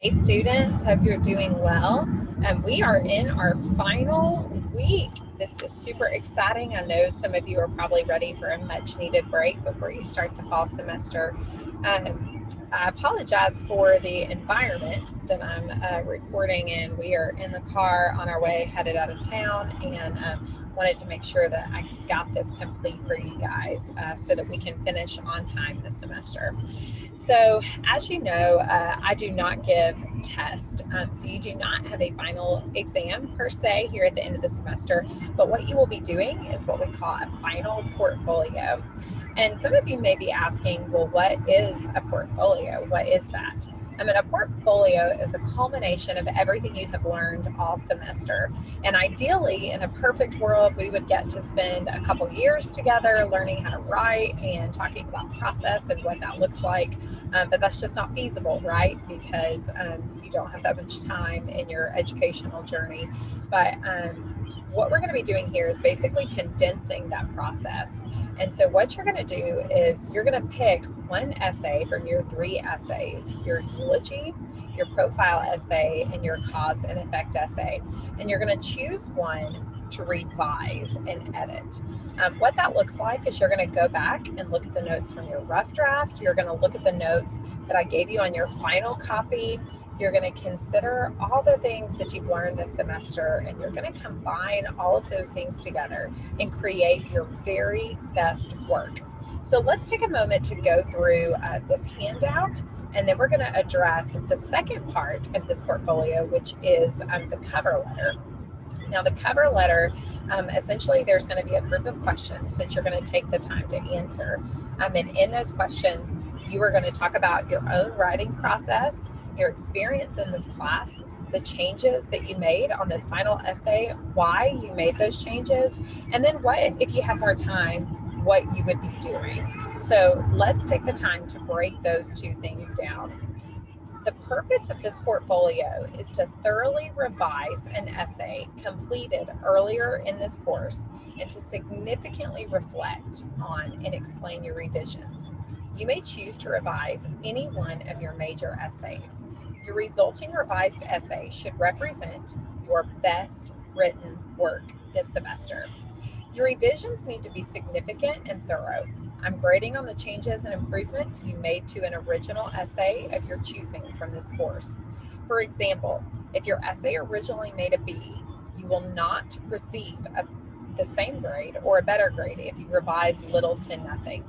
Hey students, hope you're doing well. We are in our final week. This is super exciting. I know some of you are probably ready for a much needed break before you start the fall semester. I apologize for the environment that I'm recording in. We are in the car on our way headed out of town and wanted to make sure that I got this complete for you guys so that we can finish on time this semester. So, as you know, I do not give tests. So, you do not have a final exam per se here at the end of the semester. But what you will be doing is what we call a final portfolio. And some of you may be asking, well, what is a portfolio? What is that? I mean, a portfolio is the culmination of everything you have learned all semester. And ideally, in a perfect world, we would get to spend a couple years together learning how to write and talking about process and what that looks like. But that's just not feasible, right? Because you don't have that much time in your educational journey. But what we're going to be doing here is basically condensing that process. And so, what you're going to do is you're going to pick one essay from your three essays: your eulogy, your profile essay, and your cause and effect essay. And you're going to choose one to revise and edit. What that looks like is you're going to go back and look at the notes from your rough draft. You're going to look at the notes that I gave you on your final copy. You're going to consider all the things that you've learned this semester, and you're going to combine all of those things together and create your very best work. So let's take a moment to go through this handout, and then we're going to address the second part of this portfolio, which is the cover letter. Now, the cover letter, essentially, there's going to be a group of questions that you're going to take the time to answer. And in those questions, you are going to talk about your own writing process, your experience in this class, the changes that you made on this final essay, why you made those changes, and then what, if you have more time, what you would be doing. So let's take the time to break those two things down. The purpose of this portfolio is to thoroughly revise an essay completed earlier in this course and to significantly reflect on and explain your revisions. You may choose to revise any one of your major essays. Your resulting revised essay should represent your best written work this semester. Your revisions need to be significant and thorough. I'm grading on the changes and improvements you made to an original essay of your choosing from this course. For example, if your essay originally made a B, you will not receive the same grade or a better grade if you revise little to nothing.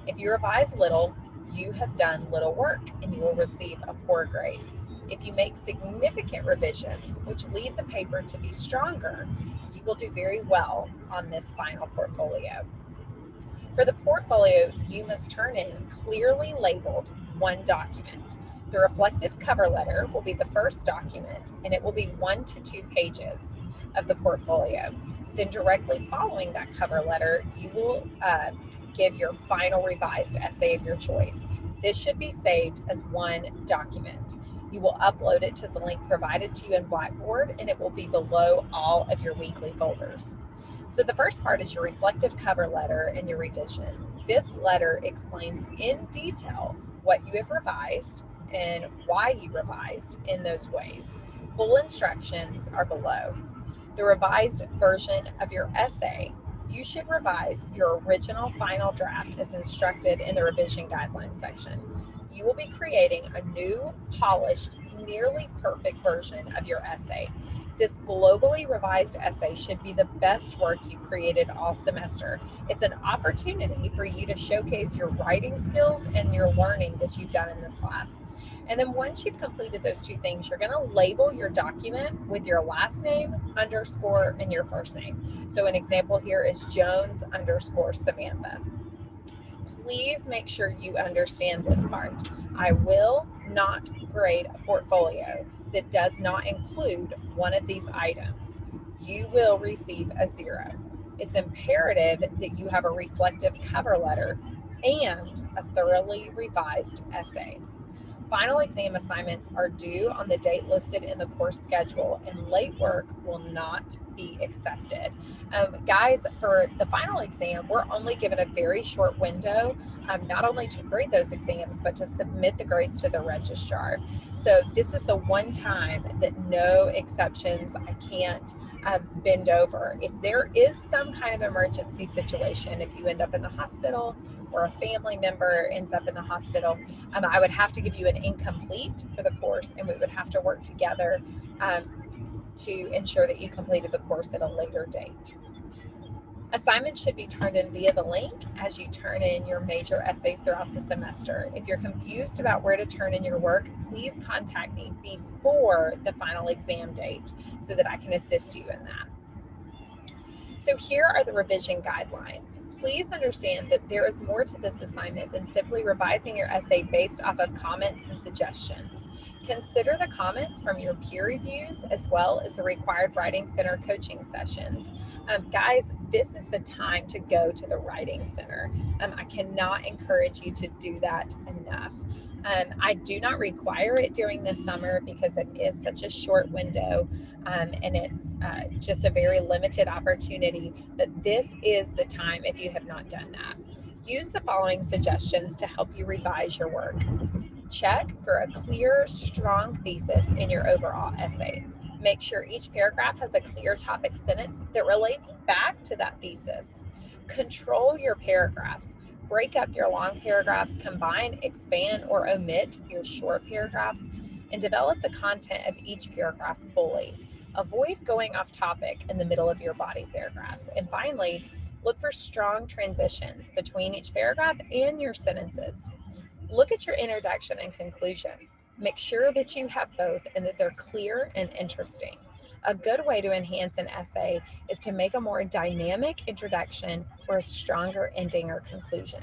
If you revise little, you have done little work and you will receive a poor grade. If you make significant revisions, which lead the paper to be stronger, you will do very well on this final portfolio. For the portfolio, you must turn in clearly labeled one document. The reflective cover letter will be the first document, and it will be 1 to 2 pages of the portfolio. Then, directly following that cover letter, you will give your final revised essay of your choice. This should be saved as one document. You will upload it to the link provided to you in Blackboard, and it will be below all of your weekly folders. So the first part is your reflective cover letter and your revision. This letter explains in detail what you have revised and why you revised in those ways. Full instructions are below. The revised version of your essay, you should revise your original final draft as instructed in the revision guidelines section. You will be creating a new, polished, nearly perfect version of your essay. This globally revised essay should be the best work you've created all semester. It's an opportunity for you to showcase your writing skills and your learning that you've done in this class. And then once you've completed those two things, you're going to label your document with your last name, underscore, and your first name. So an example here is Jones underscore Samantha. Please make sure you understand this part. I will not grade a portfolio that does not include one of these items. You will receive a 0. It's imperative that you have a reflective cover letter and a thoroughly revised essay. Final exam assignments are due on the date listed in the course schedule, and late work will not be accepted. Guys, for the final exam, we're only given a very short window, not only to grade those exams, but to submit the grades to the registrar. So this is the one time that no exceptions, I can't bend over. If there is some kind of emergency situation, if you end up in the hospital or a family member ends up in the hospital, I would have to give you an incomplete for the course, and we would have to work together to ensure that you completed the course at a later date. Assignments should be turned in via the link as you turn in your major essays throughout the semester. If you're confused about where to turn in your work, please contact me before the final exam date so that I can assist you in that. So here are the revision guidelines. Please understand that there is more to this assignment than simply revising your essay based off of comments and suggestions. Consider the comments from your peer reviews as well as the required Writing Center coaching sessions. Guys, this is the time to go to the Writing Center. I cannot encourage you to do that enough. I do not require it during the summer because it is such a short window, and it's just a very limited opportunity. But this is the time if you have not done that. Use the following suggestions to help you revise your work. Check for a clear, strong thesis in your overall essay. Make sure each paragraph has a clear topic sentence that relates back to that thesis. Control your paragraphs. Break up your long paragraphs, combine, expand, or omit your short paragraphs, and develop the content of each paragraph fully. Avoid going off topic in the middle of your body paragraphs. And finally, look for strong transitions between each paragraph and your sentences. Look at your introduction and conclusion. Make sure that you have both and that they're clear and interesting. A good way to enhance an essay is to make a more dynamic introduction or a stronger ending or conclusion.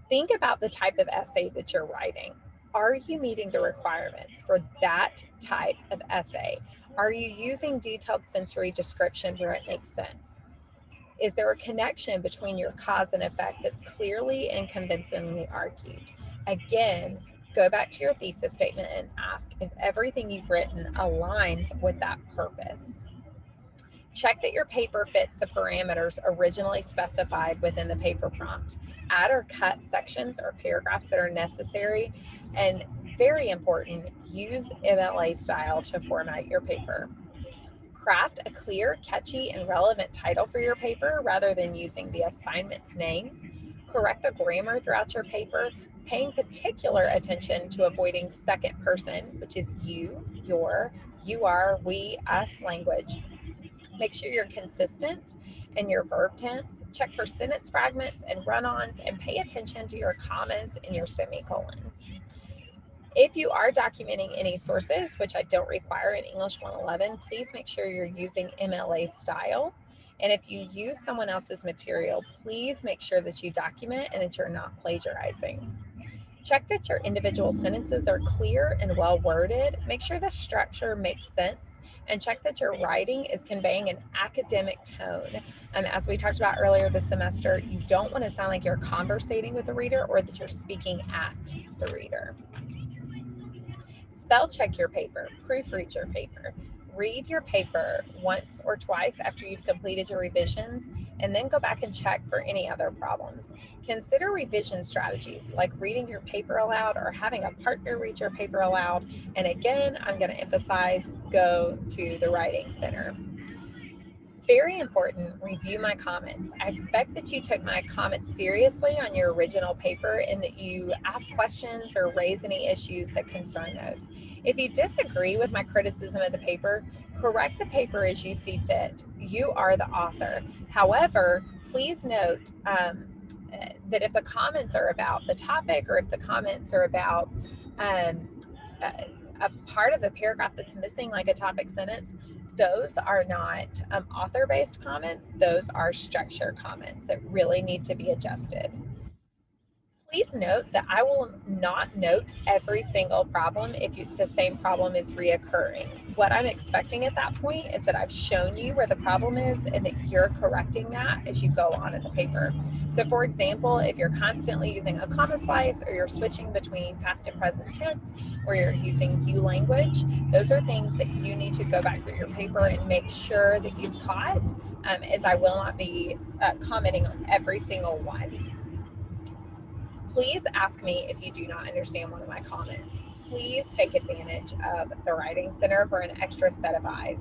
Think about the type of essay that you're writing. Are you meeting the requirements for that type of essay? Are you using detailed sensory description where it makes sense? Is there a connection between your cause and effect that's clearly and convincingly argued? Again, go back to your thesis statement and ask if everything you've written aligns with that purpose. Check that your paper fits the parameters originally specified within the paper prompt. Add or cut sections or paragraphs that are necessary. And very important, use MLA style to format your paper. Craft a clear, catchy, and relevant title for your paper rather than using the assignment's name. Correct the grammar throughout your paper, paying particular attention to avoiding second person, which is you, your, you are, we, us language. Make sure you're consistent in your verb tense. Check for sentence fragments and run-ons, and pay attention to your commas and your semicolons. If you are documenting any sources, which I don't require in English 111, please make sure you're using MLA style. And if you use someone else's material, please make sure that you document and that you're not plagiarizing. Check that your individual sentences are clear and well worded. Make sure the structure makes sense, and check that your writing is conveying an academic tone. And as we talked about earlier this semester, you don't want to sound like you're conversating with the reader or that you're speaking at the reader. Spell check your paper, proofread your paper. Read your paper once or twice after you've completed your revisions, and then go back and check for any other problems. Consider revision strategies like reading your paper aloud or having a partner read your paper aloud. And again, I'm going to emphasize, go to the Writing Center. Very important, review my comments. I expect that you took my comments seriously on your original paper and that you ask questions or raise any issues that concern those. If you disagree with my criticism of the paper, correct the paper as you see fit. You are the author. However, please note that if the comments are about the topic or if the comments are about a part of the paragraph that's missing, like a topic sentence, those are not author-based comments. Those are structure comments that really need to be adjusted. Please note that I will not note every single problem if the same problem is reoccurring. What I'm expecting at that point is that I've shown you where the problem is and that you're correcting that as you go on in the paper. So for example, if you're constantly using a comma splice, or you're switching between past and present tense, or you're using you language, those are things that you need to go back through your paper and make sure that you've caught, as I will not be commenting on every single one. Please ask me if you do not understand one of my comments. Please take advantage of the Writing Center for an extra set of eyes.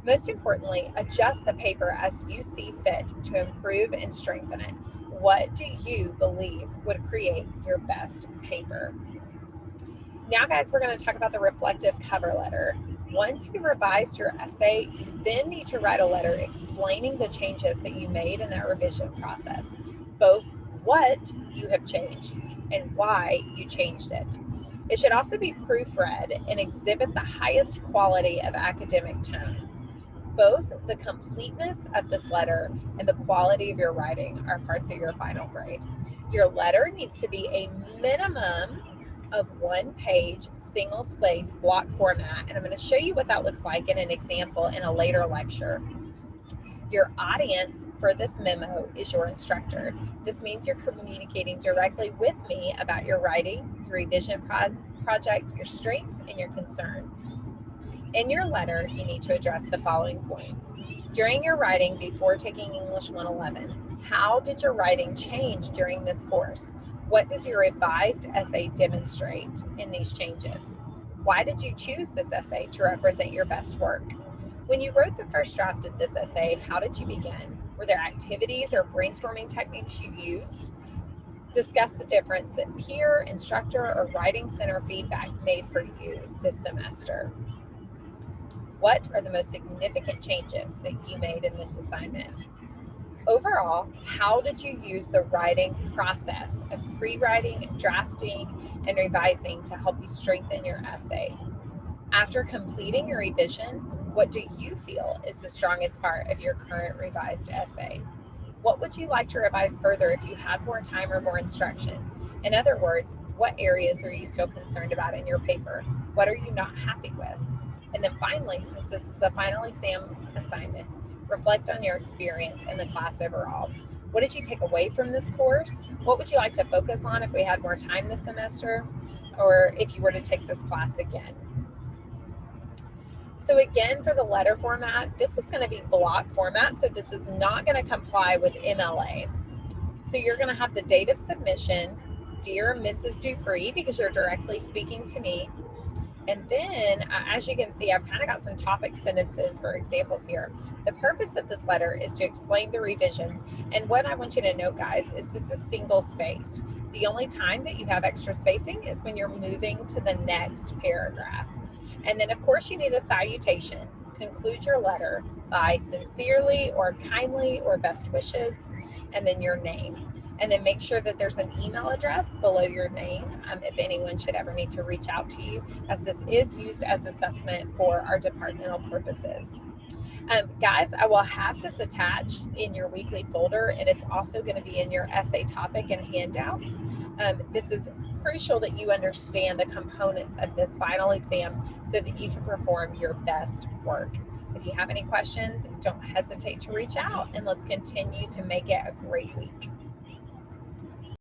Most importantly, adjust the paper as you see fit to improve and strengthen it. What do you believe would create your best paper? Now, guys, we're going to talk about the reflective cover letter. Once you've revised your essay, you then need to write a letter explaining the changes that you made in that revision process, both what you have changed and why you changed it. It should also be proofread and exhibit the highest quality of academic tone. Both the completeness of this letter and the quality of your writing are parts of your final grade. Your letter needs to be a minimum of 1-page, single-space block format, and I'm going to show you what that looks like in an example in a later lecture. Your audience for this memo is your instructor. This means you're communicating directly with me about your writing, your revision project, your strengths, and your concerns. In your letter, you need to address the following points. During your writing before taking English 111, how did your writing change during this course? What does your revised essay demonstrate in these changes? Why did you choose this essay to represent your best work? When you wrote the first draft of this essay, how did you begin? Were there activities or brainstorming techniques you used? Discuss the difference that peer, instructor, or writing center feedback made for you this semester. What are the most significant changes that you made in this assignment? Overall, how did you use the writing process of pre-writing, drafting, and revising to help you strengthen your essay? After completing your revision, what do you feel is the strongest part of your current revised essay? What would you like to revise further if you had more time or more instruction? In other words, what areas are you still concerned about in your paper? What are you not happy with? And then finally, since this is a final exam assignment, reflect on your experience in the class overall. What did you take away from this course? What would you like to focus on if we had more time this semester, or if you were to take this class again? So again, for the letter format, this is going to be block format, so this is not going to comply with MLA. So you're going to have the date of submission, Dear Mrs. Dupree, because you're directly speaking to me. And then, as you can see, I've kind of got some topic sentences for examples here. The purpose of this letter is to explain the revisions. And what I want you to note, guys, is this is single spaced. The only time that you have extra spacing is when you're moving to the next paragraph. And then, of course, you need a salutation. Conclude your letter by sincerely or kindly or best wishes, and then your name. And then make sure that there's an email address below your name if anyone should ever need to reach out to you, as this is used as assessment for our departmental purposes. Guys, I will have this attached in your weekly folder, and it's also going to be in your essay topic and handouts. This is crucial that you understand the components of this final exam so that you can perform your best work. If you have any questions, don't hesitate to reach out, and let's continue to make it a great week.